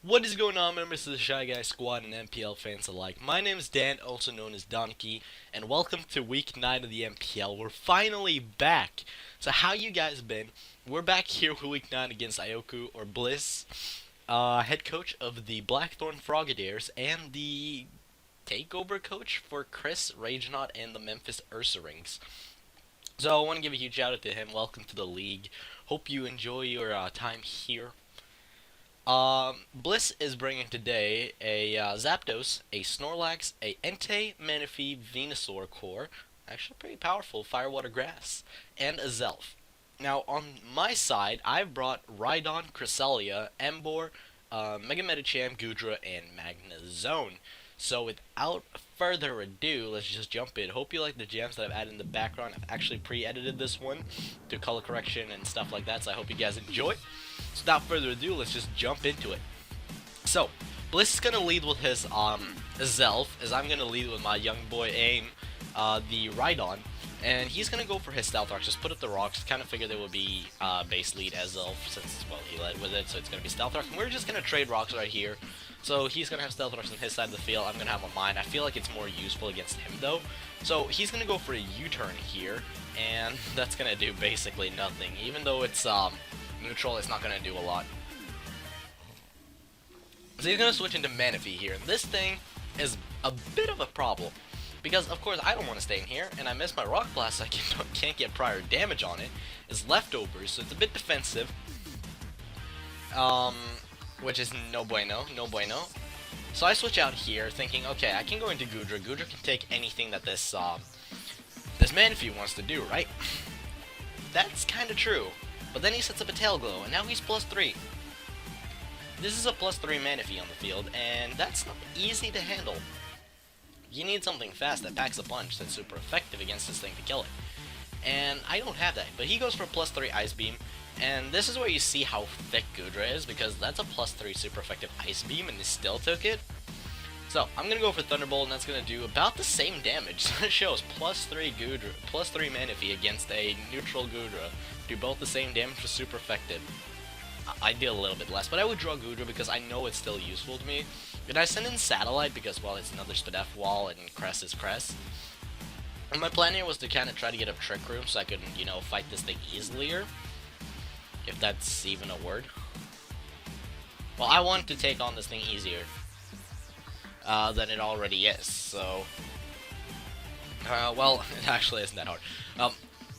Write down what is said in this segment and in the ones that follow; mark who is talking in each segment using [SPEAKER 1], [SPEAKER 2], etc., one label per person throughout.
[SPEAKER 1] What is going on, members of the Shy Guy Squad and MPL fans alike? My name is Dan, also known as Donkey, and welcome to week 9 of the MPL. We're finally back. So how you guys been? We're back here for week 9 against Iyokuu, or Bliz, head coach of the Blackthorn Frogadiers, and the takeover coach for Chris, Ragenaut, and the Memphis Ursa-Rings. So I want to give a huge shout out to him. Welcome to the league. Hope you enjoy your time here. Bliss is bringing today a Zapdos, a Snorlax, a Entei, Manaphy, Venusaur core, actually pretty powerful, Firewater Grass, and a Zelf. Now, on my side, I've brought Rhydon, Cresselia, Emboar, Mega Medicham, Goodra, and Magnezone. So without further ado, let's just jump in. Hope you like the gems that I've added in the background. I've actually pre-edited this one to color correction and stuff like that, so I hope you guys enjoy. So without further ado, let's just jump into it. So, Bliss is going to lead with his Zelf, as I'm going to lead with my young boy Aim, the Rhydon. And he's going to go for his Stealth Rocks, just put up the rocks, kind of figured they would be base lead as Zelf, since, well, he led with it, so it's going to be Stealth Rocks. And we're just going to trade rocks right here. So he's going to have Stealth Rocks on his side of the field, I'm going to have on mine. I feel like it's more useful against him, though. So he's going to go for a U-turn here, and that's going to do basically nothing. Even though it's neutral, it's not going to do a lot. So he's going to switch into Manaphy here. This thing is a bit of a problem, because of course I don't want to stay in here, and I miss my Rock Blast, so I can't get prior damage on it. It's leftovers, so it's a bit defensive. Which is no bueno, no bueno. So I switch out here, thinking, okay, I can go into Goodra. Goodra can take anything that this Manaphy wants to do, right? That's kind of true. But then he sets up a Tail Glow, and now he's +3. This is a +3 Manaphy on the field, and that's not easy to handle. You need something fast that packs a punch that's super effective against this thing to kill it. And I don't have that, but he goes for +3 Ice Beam. And this is where you see how thick Goodra is, because that's a +3 super effective Ice Beam, and he still took it. So, I'm going to go for Thunderbolt, and that's going to do about the same damage. So it shows +3 Goodra, +3 Manaphy against a neutral Goodra. Do both the same damage, for super effective. I deal a little bit less, but I would draw Goodra because I know it's still useful to me. And I send in Satellite because, well, it's another Spadef wall, and Cress is Cress. And my plan here was to kind of try to get a Trick Room so I could, you know, fight this thing easier. If that's even a word. Well, I want to take on this thing easier than it already is, so... well, it actually isn't that hard.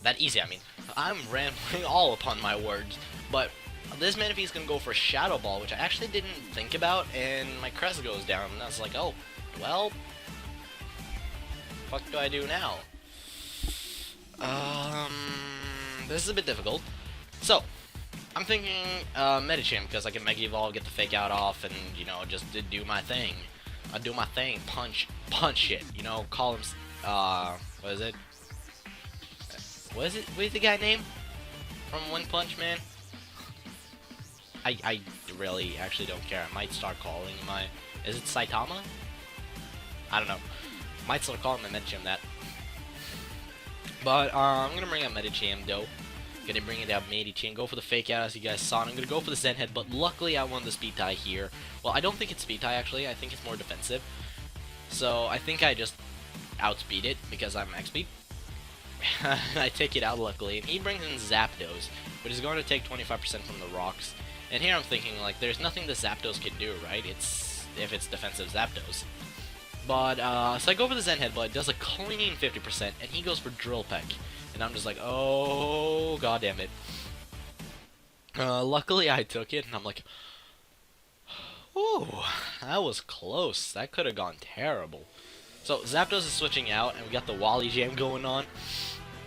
[SPEAKER 1] That easy, I mean. I'm rambling all upon my words, but this Manaphy is going to go for Shadow Ball, which I actually didn't think about, and my Crest goes down, and I was like, oh, well... What do I do now? This is a bit difficult. So... I'm thinking Medicham, because I can Mega Evolve, get the Fake Out off, and, you know, just do my thing. I do my thing, punch it, you know, call him, what is it? What is the guy name from One Punch Man? I really actually don't care. I might start calling is it Saitama? I don't know. Might start calling my Medicham that. But, I'm gonna bring out Medicham, though. Gonna bring it out Medicham, go for the Fake Out as you guys saw, and I'm gonna go for the Zen Head, but luckily I won the Speed Tie here. Well, I don't think it's Speed Tie actually, I think it's more defensive. So I think I just outspeed it because I'm max speed. I take it out luckily, and he brings in Zapdos, but he's going to take 25% from the rocks. And here I'm thinking, like, there's nothing the Zapdos can do, right? If it's defensive Zapdos. But, so I go for the Zen Head, but it does a clean 50%, and he goes for Drill Peck. And I'm just like, oh, god damn it. Luckily I took it, and I'm like, ooh, that was close. That could have gone terrible. So Zapdos is switching out, and we got the Wally Jam going on.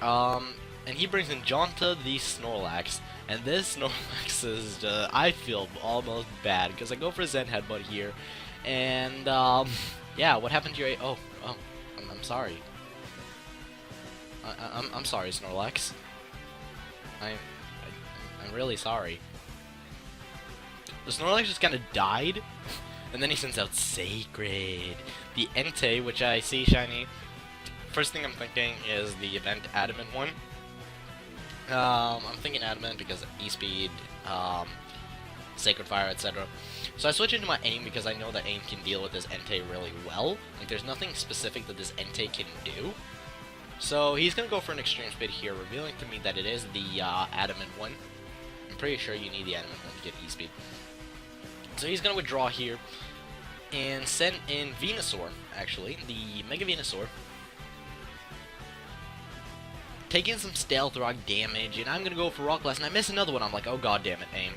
[SPEAKER 1] And he brings in Jonta the Snorlax. And this Snorlax is, I feel almost bad, because I go for Zen Headbutt here. And, yeah, what happened to your... Oh, I'm sorry. I'm sorry, Snorlax. I'm really sorry. The Snorlax just kind of died, and then he sends out Sacred. The Entei, which I see shiny. First thing I'm thinking is the event Adamant one. I'm thinking Adamant because E-Speed, Sacred Fire, etc. So I switch into my aim because I know that aim can deal with this Entei really well. Like, there's nothing specific that this Entei can do. So he's going to go for an extreme speed here, revealing to me that it is the adamant one. I'm pretty sure you need the adamant one to get E-speed. So he's going to withdraw here and send in Venusaur, actually, the Mega Venusaur. Taking some Stealth Rock damage, and I'm going to go for Rock Blast, and I miss another one. I'm like, oh god damn it, aim.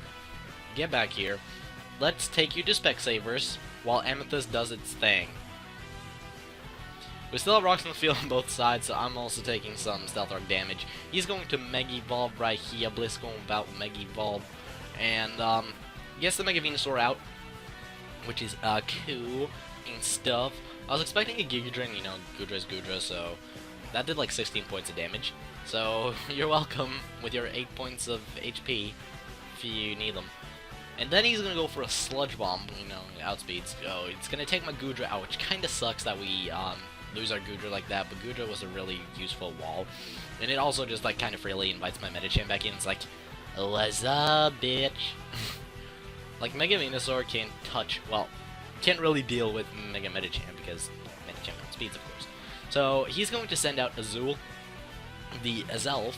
[SPEAKER 1] Get back here. Let's take you to Specsavers while Amethyst does its thing. We still have rocks on the field on both sides, so I'm also taking some Stealth Rock damage. He's going to Mega Evolve right here. Bliz going about Mega Evolve. And, gets the Mega Venusaur out, which is, cool and stuff. I was expecting a Giga Drain, you know, Gudra's Gudra, so that did like 16 points of damage. So, you're welcome with your 8 points of HP if you need them. And then he's gonna go for a Sludge Bomb, you know, outspeeds. So it's gonna take my Gudra out, which kinda sucks that we, lose our Gudra like that, but Gudra was a really useful wall. And it also just, like, kind of freely invites my Medicham back in. It's like, what's up, bitch? Like, Mega Venusaur can't touch, well, can't really deal with Mega Medicham because Medicham outspeeds, of course. So he's going to send out Azul, the Azelf,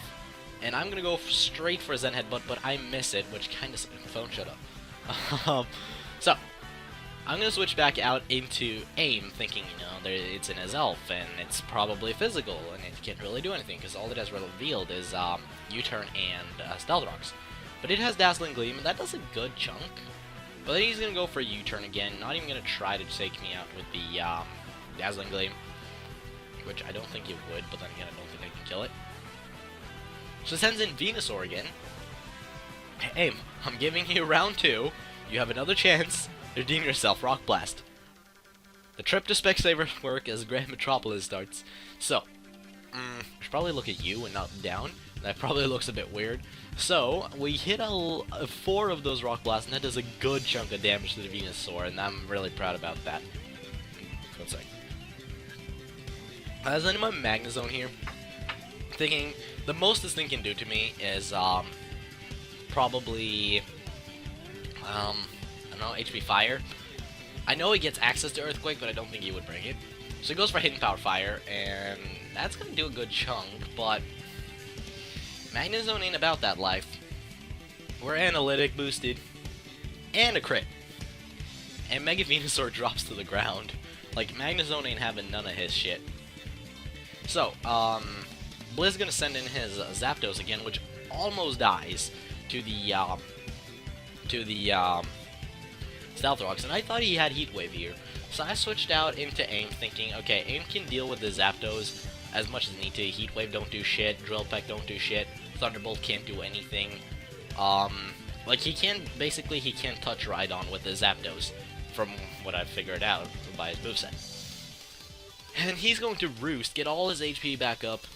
[SPEAKER 1] and I'm going to go straight for a Zen Headbutt, but I miss it, which kind of... Phone, shut up. So, I'm going to switch back out into aim, thinking, you know, it's an Azelf, and it's probably physical, and it can't really do anything, because all it has revealed is U-turn and Stealth Rocks. But it has Dazzling Gleam, and that does a good chunk. But then he's going to go for a U-turn again, not even going to try to take me out with the Dazzling Gleam, which I don't think it would, but then again, I don't think I can kill it. So it sends in Venusaur again. Hey, I'm giving you round 2. You have another chance. Redeem yourself. Rock Blast. The trip to Specsavers work as Grand Metropolis starts. So, I should probably look at you and not down. That probably looks a bit weird. So, we hit 4 of those Rock Blasts, and that does a good chunk of damage to the Venusaur, and I'm really proud about that. One sec. As I'm in my Magnezone here, thinking the most this thing can do to me is probably I don't know, HP Fire. I know he gets access to Earthquake, but I don't think he would bring it. So he goes for Hidden Power Fire, and that's gonna do a good chunk, but Magnezone ain't about that life. We're Analytic boosted and a crit. And Mega Venusaur drops to the ground. Like, Magnezone ain't having none of his shit. So, Bliz is gonna send in his Zapdos again, which almost dies to the Stealth Rocks, and I thought he had Heat Wave here. So I switched out into Aim, thinking, okay, Aim can deal with the Zapdos as much as need to. Heat Wave don't do shit, Drill Peck don't do shit, Thunderbolt can't do anything. Like, he can't touch Rhydon with the Zapdos, from what I've figured out by his moveset. And he's going to Roost, get all his HP back up,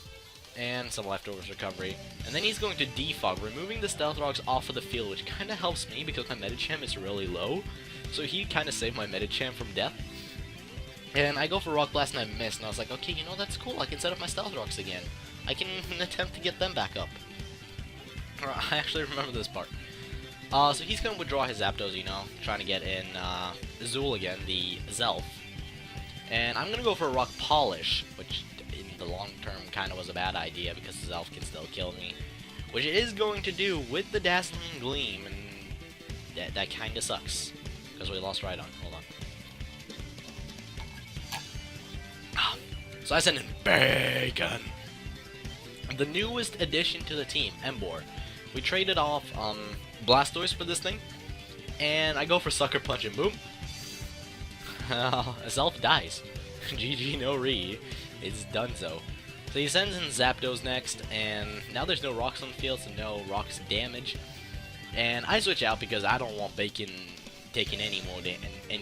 [SPEAKER 1] and some leftovers recovery. And then he's going to Defog, removing the Stealth Rocks off of the field, which kind of helps me because my Medicham is really low. So he kind of saved my Medicham from death. And I go for Rock Blast and I miss, and I was like, okay, you know, that's cool, I can set up my Stealth Rocks again. I can attempt to get them back up. I actually remember this part. So he's going to withdraw his Zapdos, you know, trying to get in Azul again, the Zelf. And I'm going to go for a Rock Polish, which in the long term kind of was a bad idea because the Zelf can still kill me. Which it is going to do with the Dazzling Gleam, and that kind of sucks. Because we lost Rhydon. Hold on. So I send in Bacon. The newest addition to the team, Emboar. We traded off Blastoise for this thing, and I go for Sucker Punch and boom. Zelf dies. GG no re. It's done so. So he sends in Zapdos next, and now there's no rocks on the field, so no rocks damage. And I switch out because I don't want Bacon taking any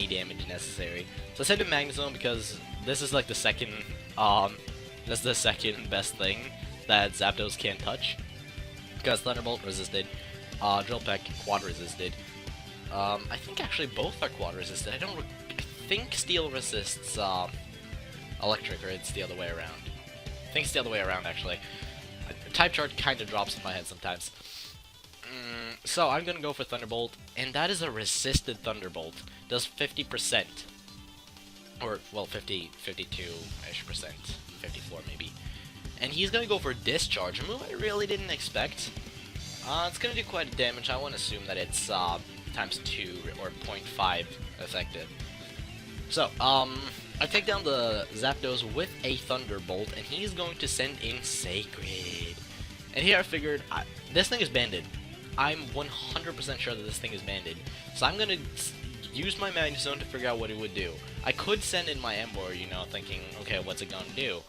[SPEAKER 1] damage necessary. So I send in Magnezone because this is like the second that's the second best thing that Zapdos can't touch. Because Thunderbolt resisted, Drill Peck quad resisted. I think actually both are quad resisted. I think Steel resists Electric, or it's the other way around. I think it's the other way around actually. Type chart kind of drops in my head sometimes. So I'm gonna go for Thunderbolt, and that is a resisted Thunderbolt. Does 50%. Or, well, 50, 52-ish percent. 54 maybe. And he's gonna go for Discharge, a move I really didn't expect. It's gonna do quite a damage. I want to assume that it's times 2 or 0.5 effective. So, I take down the Zapdos with a Thunderbolt, and he's going to send in Sacred. And here I figured, this thing is banded. I'm 100% sure that this thing is banded. So I'm gonna use my Magnet Zone to figure out what it would do. I could send in my Ember, you know, thinking, okay, what's it gonna do?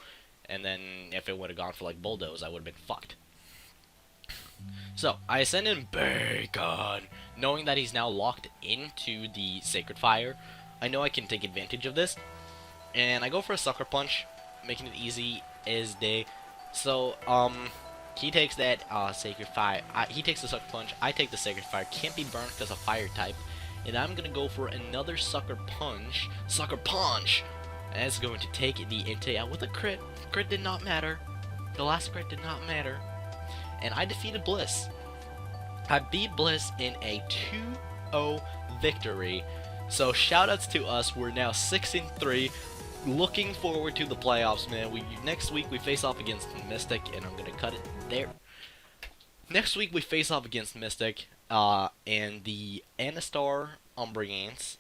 [SPEAKER 1] And then if it would have gone for like Bulldoze, I would have been fucked. So I send in Bacon, knowing that he's now locked into the Sacred Fire. I know I can take advantage of this, and I go for a Sucker Punch, making it easy as day. So he takes that Sacred Fire. He takes the Sucker Punch. I take the Sacred Fire. Can't be burned because of Fire type. And I'm gonna go for another Sucker Punch. Sucker Punch! And it's going to take the Entei out with a crit. Crit did not matter. The last crit did not matter. And I defeated Bliz. I beat Bliz in a 2-0 victory. So shoutouts to us. We're now 6-3. Looking forward to the playoffs, man. Next week we face off against Mystic, and I'm gonna cut it there. Next week we face off against Mystic, and the Anastar Umbreons.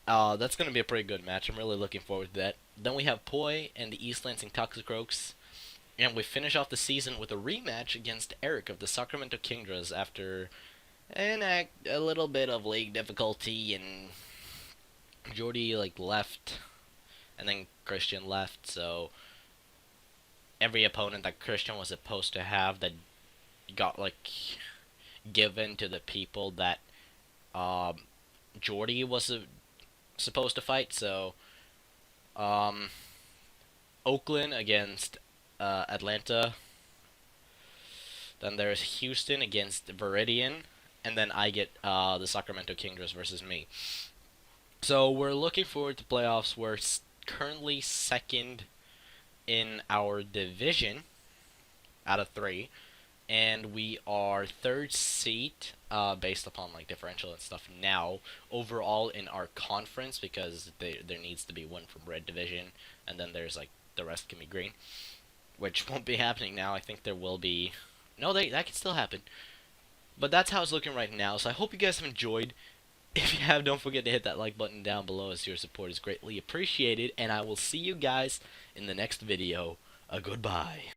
[SPEAKER 1] That's gonna be a pretty good match. I'm really looking forward to that. Then we have Poi and the East Lansing Toxicroaks, and we finish off the season with a rematch against Eric of the Sacramento Kingdras after a little bit of league difficulty, and Jordy like left, and then Christian left, so every opponent that Christian was supposed to have that got like given to the people that Jordy was supposed to fight. So Oakland against Atlanta, then there's Houston against Viridian, and then I get the Sacramento Kingdras versus me. So we're looking forward to playoffs. We're currently second in our division out of 3, and we are 3rd seed based upon like differential and stuff now overall in our conference, because there needs to be one from red division, and then there's like the rest can be green, which won't be happening now. I think there will be. No, that can still happen. But that's how it's looking right now. So I hope you guys have enjoyed. If you have, don't forget to hit that like button down below, as your support is greatly appreciated. And I will see you guys in the next video. Goodbye.